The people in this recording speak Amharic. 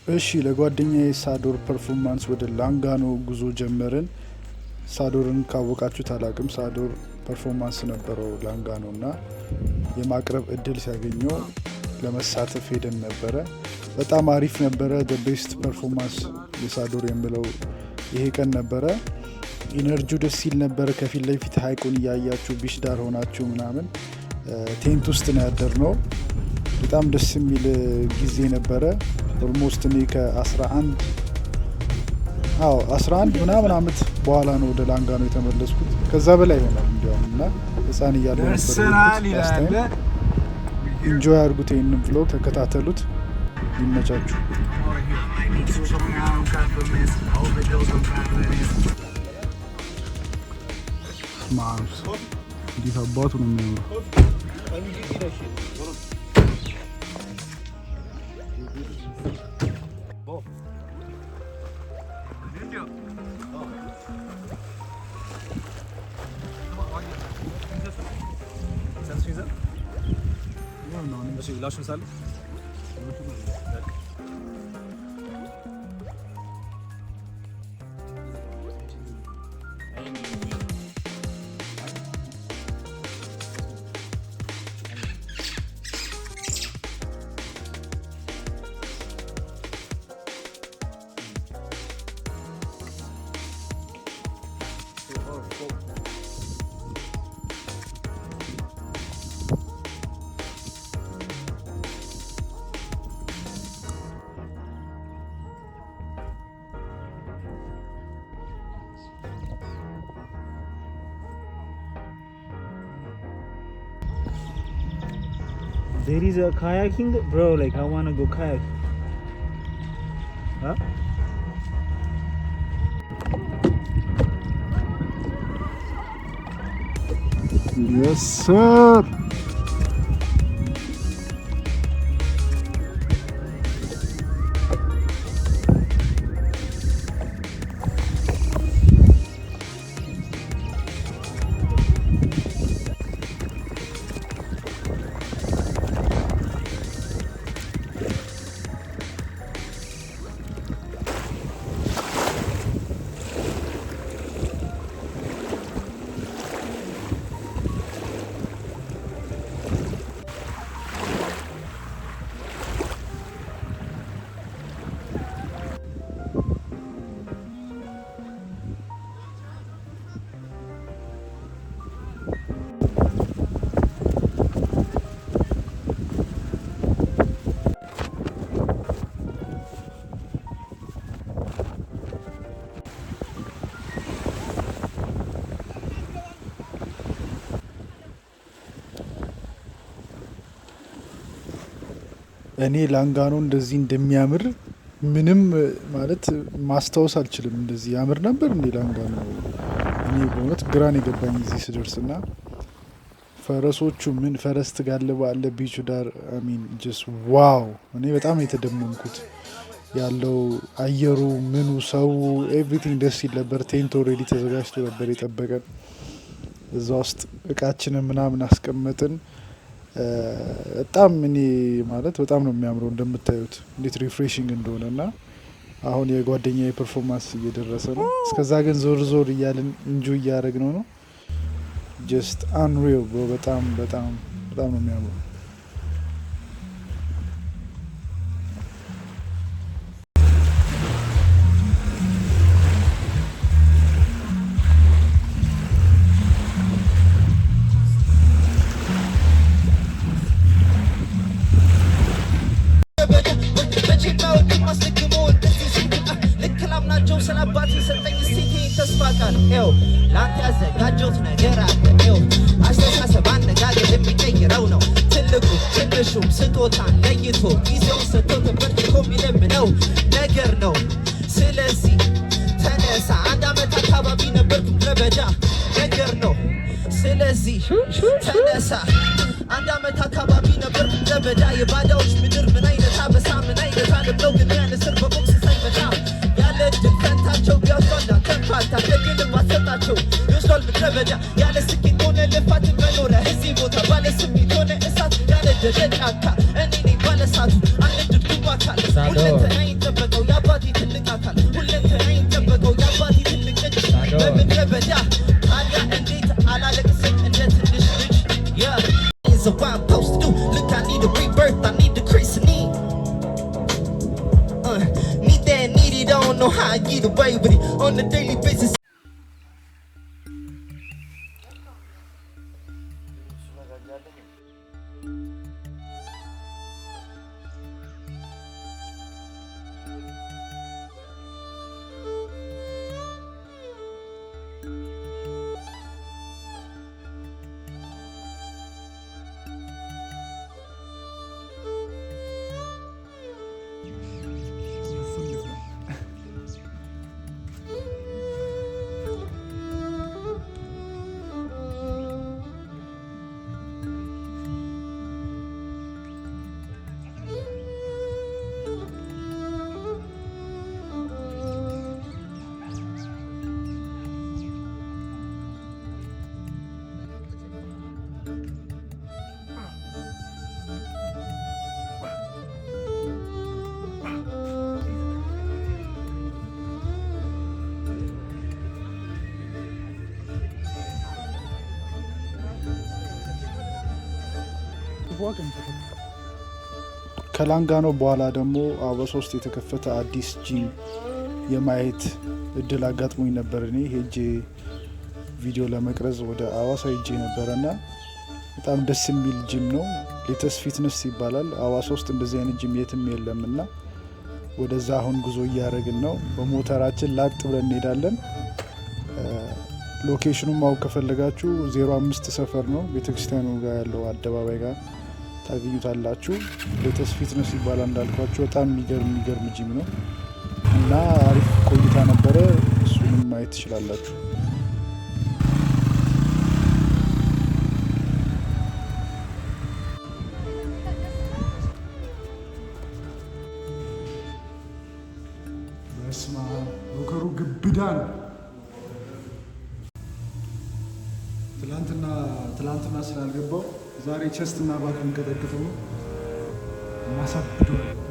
እሺ ለጓደኛዬ ሳዶር ፐርፎርማንስ ወደ ላንጋኖ ጉዞ ጀመርን። ሳዶርን ካወቃችሁት አላቅም። ሳዶር ፐርፎርማንስ ነበረው ላንጋኖ እና የማቅረብ እድል ሲያገኘው ለመሳተፍ ሄደን ነበረ። በጣም አሪፍ ነበረ። ቤስት ፐርፎርማንስ የሳዶር የምለው ይሄ ቀን ነበረ። ኢነርጂው ደስ ሲል ነበረ። ከፊት ለፊት ሀይቁን እያያችሁ ቢሽ ዳር ሆናችሁ ምናምን ቴንት ውስጥ ነው ያደርነው። በጣም ደስ የሚል ጊዜ ነበረ። ኦልሞስት እኔ ከ11 ምናምን አመት በኋላ ነው ወደ ላንጋኖ የተመለስኩት። ከዛ በላይ ይሆናል እንዲያውም እና ህፃን እያለ ነበር። ኢንጆይ አድርጉት። ይህንን ብሎግ ተከታተሉት። ይመቻችሁ። እንዴት አባቱ ነው የሚያምሩ። There is a kayaking, bro. Like I wanna go kayak. Huh? Yes, sir. እኔ ላንጋኖ እንደዚህ እንደሚያምር ምንም ማለት ማስታወስ አልችልም። እንደዚህ ያምር ነበር እንዴ ላንጋኖ? እኔ በእውነት ግራን የገባኝ እዚህ ስደርስና ፈረሶቹ ምን ፈረስ ትጋልባለ ቢቹ ዳር አሚን ጀስ ዋው። እኔ በጣም የተደመምኩት ያለው አየሩ ምኑ ሰው ኤቭሪቲንግ ደስ ይል ነበር። ቴንት ኦልሬዲ ተዘጋጅቶ ነበር የጠበቀን። እዛ ውስጥ እቃችንን ምናምን አስቀመጥን። በጣም እኔ ማለት በጣም ነው የሚያምረው እንደምታዩት እንዴት ሪፍሬሽንግ እንደሆነ እና አሁን የጓደኛዬ ፐርፎርማንስ እየደረሰ ነው። እስከዛ ግን ዞር ዞር እያልን እንጆ እያደረግነው ነው። ጀስት አንሪል ብሮ። በጣም በጣም በጣም ነው የሚያምረው። ላንተ ያዘጋጀሁት ነገር አለ። አስተሳሰብ አነጋገር የሚቀይረው ነው። ትልቁ ትንሹም ስጦታን ለይቶ ጊዜውን ሰጥቶ ተበርክቶ የሚለምነው ነገር ነው። ስለዚህ ተነሳ። አንድ አመት አካባቢ ነበርኩ ለበዳ ነገር ነው። ስለዚህ ተነሳ። አንድ አመት አካባቢ ነበርኩ ለበዳ የባዳዎች ምድር ምን አይነት አበሳ ምን አይነት አለብለው ግን ያንስር በቦክስ ሳይመታ ያለ ድል ፈንታቸው ቢያሷላ ተንፋታ ደግል ማሰጣቸው ይወስዷል ምድረ በዳ ያለ ስኬት ሆነ ልፋት መኖሪያ እዚህ ቦታ ባለ ስሜት ሆነ እሳት ያለ ደደ ጫካ እኔ ነኝ ባለሳቱ አንድ ድል ጉባካል ሁለተናይን know how I get away with it on a daily basis. ከላንጋኖ በኋላ ደግሞ አዋሳ ውስጥ የተከፈተ አዲስ ጂም የማየት እድል አጋጥሞኝ ነበር። እኔ ሄጄ ቪዲዮ ለመቅረጽ ወደ አዋሳ ሄጄ ነበረና በጣም ደስ የሚል ጂም ነው። ሌተስ ፊትነስ ይባላል። አዋሳ ውስጥ እንደዚህ አይነት ጂም የትም የለም እና ወደዛ አሁን ጉዞ እያደረግን ነው። በሞተራችን ላጥ ብለን እንሄዳለን። ሎኬሽኑን ማወቅ ከፈለጋችሁ 05 ሰፈር ነው፣ ቤተክርስቲያኑ ጋር ያለው አደባባይ ጋር ታገኙታላችሁ። ሌተስ ፊትነስ ይባላል። እንዳልኳችሁ በጣም የሚገርም ጂም ነው እና አሪፍ ቆይታ ነበረ። እሱንም ማየት ትችላላችሁ። በስማ ሎከሩ ግብዳ ነው። ትላንትና ስላልገባው ዛሬ ቸስትና ባክ እንቀጠቅጠው ማሳብደዋል።